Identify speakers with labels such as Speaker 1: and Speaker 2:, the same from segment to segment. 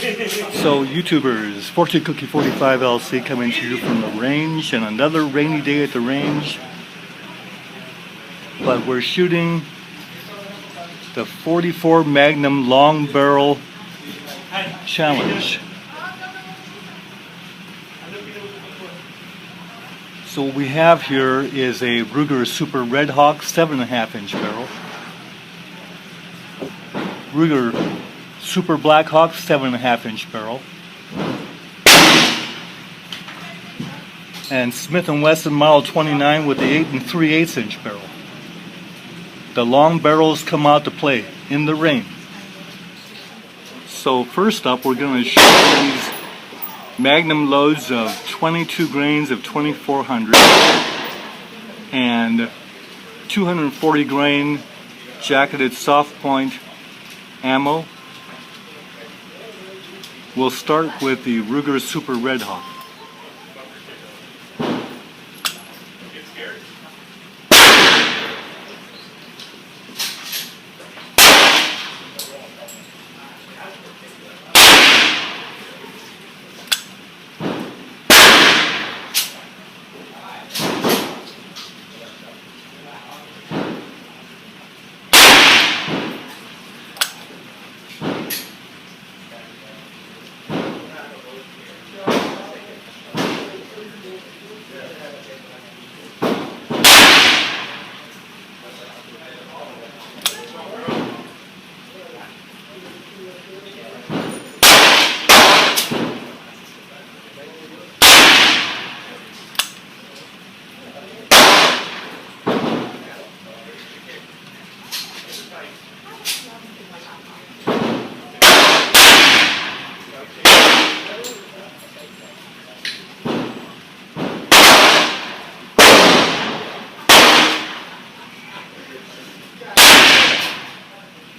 Speaker 1: So YouTubers, Fortune Cookie 45 LC coming to you from the range, and another rainy day at the range. But we're shooting the 44 Magnum long barrel challenge. So what we have here is a Ruger Super Redhawk 7.5 inch barrel. Ruger Super Blackhawk 7.5 inch barrel. And Smith and Wesson Model 29 with the 8 3/8 inch barrel. The long barrels come out to play in the rain. So first up, we're going to shoot these Magnum loads of 22 grains of 2400 and 240 grain jacketed soft point ammo. We'll start with the Ruger Super Redhawk.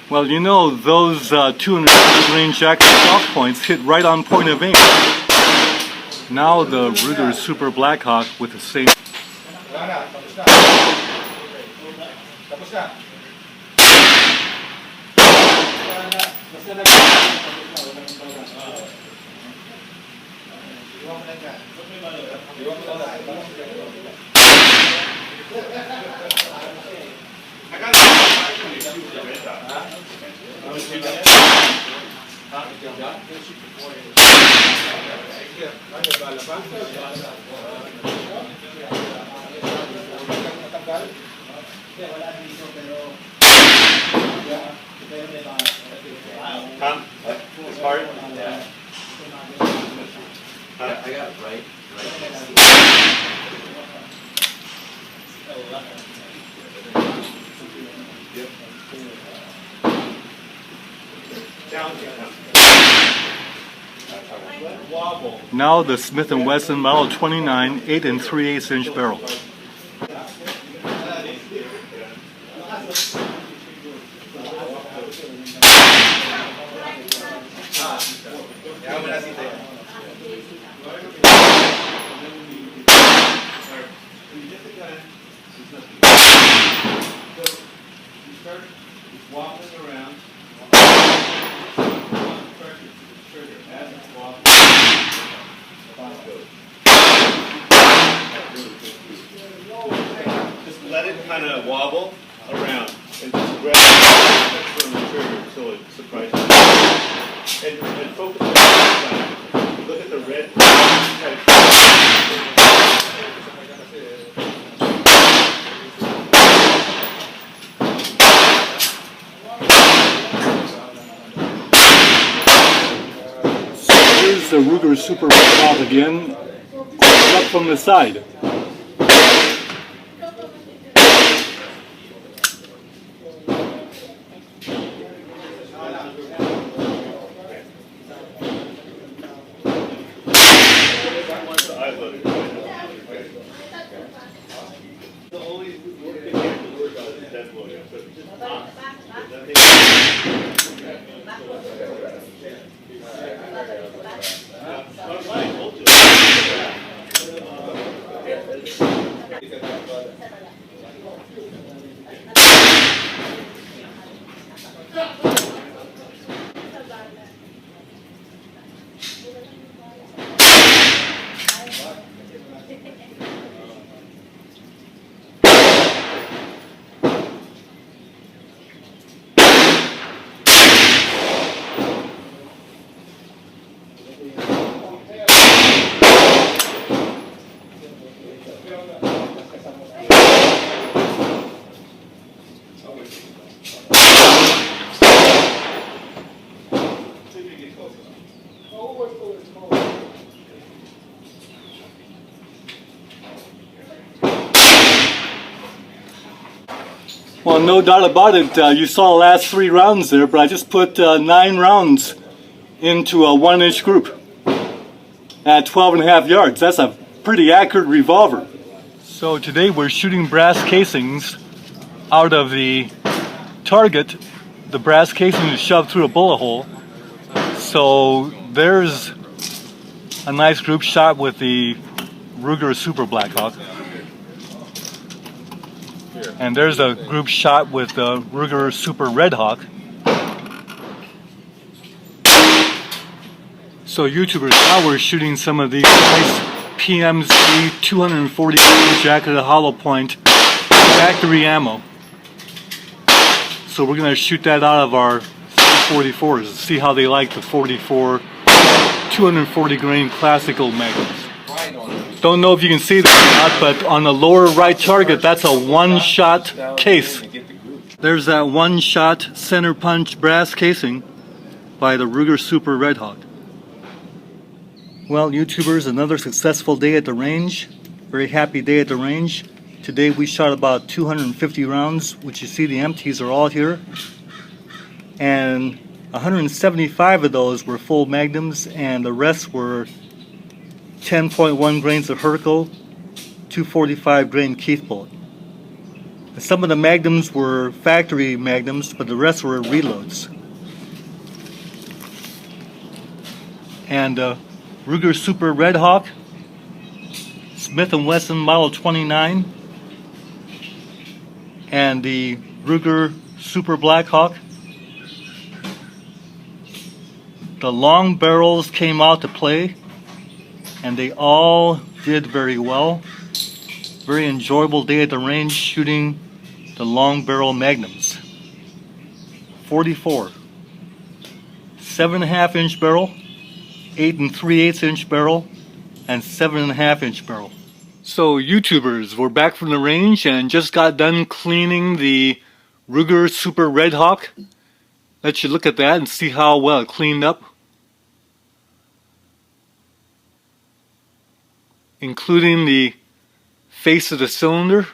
Speaker 1: Well, you know, those 240 grain jacketed soft points hit right on point of aim. Now the Ruger Super Blackhawk with the same.
Speaker 2: It's hard. Yeah. I got it right.
Speaker 1: Now the Smith and Wesson Model 29 8 3/8 inch barrel.
Speaker 2: Just let it kind of wobble around and just grab it from the trigger so it surprises you. And focus on the side. Look at the red.
Speaker 1: So here's the Ruger Super Redhawk again, up from the side. Well, no doubt about it, you saw the last 3 rounds there, but I just put 9 rounds into a 1-inch group at 12.5 yards. That's a pretty accurate revolver. So today we're shooting brass casings out of the target. The brass casing is shoved through a bullet hole. So there's a nice group shot with the Ruger Super Blackhawk. And there's a group shot with the Ruger Super Redhawk. So YouTubers, now we're shooting some of these nice PMC 240 jacketed hollow point factory ammo. So we're going to shoot that out of our 44s, see how they like the 44 240 grain classical Magnums. Don't know if you can see that or not, but on the lower right target, that's a 1-shot case. There's that 1-shot center punch brass casing by the Ruger Super Redhawk. Well, YouTubers, another successful day at the range. Very happy day at the range. Today we shot about 250 rounds, which you see the empties are all here. And 175 of those were full Magnums, and the rest were 10.1 grains of Herco, 245 grain Keith bullet. And some of the Magnums were factory Magnums, but the rest were reloads. And Ruger Super Redhawk, Smith and Wesson Model 29, and the Ruger Super Blackhawk. The long barrels came out to play, and they all did very well. Very enjoyable day at the range shooting the long barrel Magnums. 44, 7.5 inch barrel, 8 3/8 inch barrel, and 7.5 inch barrel. So YouTubers, we're back from the range and just got done cleaning the Ruger Super Redhawk. Let you look at that and see how well it cleaned up, including the face of the cylinder.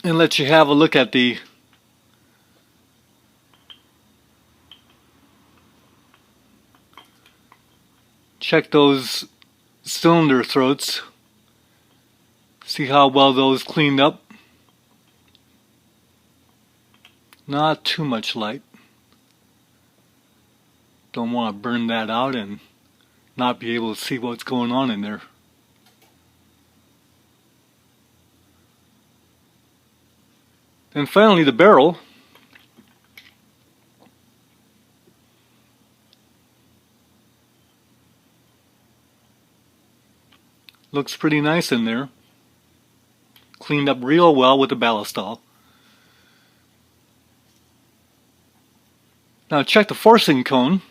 Speaker 1: And let you have a look at the check those cylinder throats, see how well those cleaned up. Not too much light. Don't want to burn that out and not be able to see what's going on in there. And finally the barrel. Looks pretty nice in there. Cleaned up real well with the ballistol. Now check the forcing cone.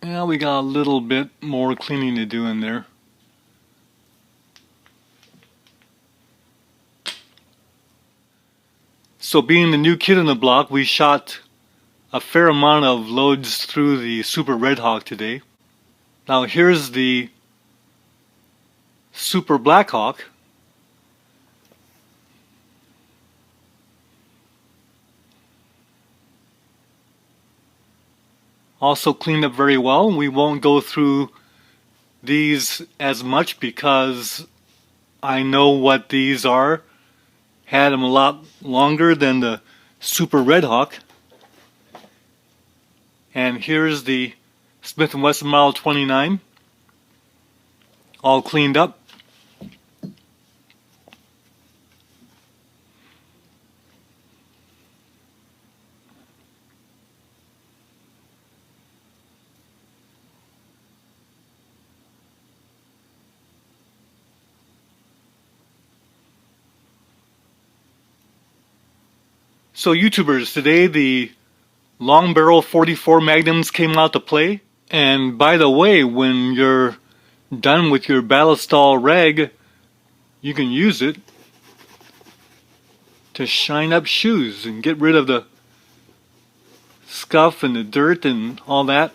Speaker 1: Yeah, we got a little bit more cleaning to do in there. So being the new kid on the block, we shot a fair amount of loads through the Super Redhawk today. Now here's the Super Blackhawk. Also cleaned up very well. We won't go through these as much because I know what these are. Had them a lot longer than the Super Redhawk. And here's the Smith and Wesson Model 29, all cleaned up. So YouTubers, today the long barrel 44 Magnums came out to play. And by the way, when you're done with your Ballistol rag, you can use it to shine up shoes and get rid of the scuff and the dirt and all that.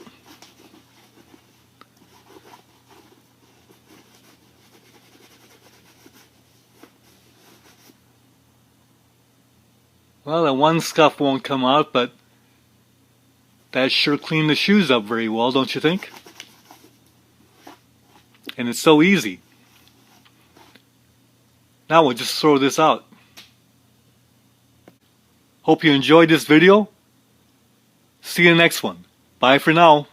Speaker 1: Well, that one scuff won't come out, but that sure cleaned the shoes up very well, don't you think? And it's so easy. Now we'll just throw this out. Hope you enjoyed this video. See you in the next one. Bye for now.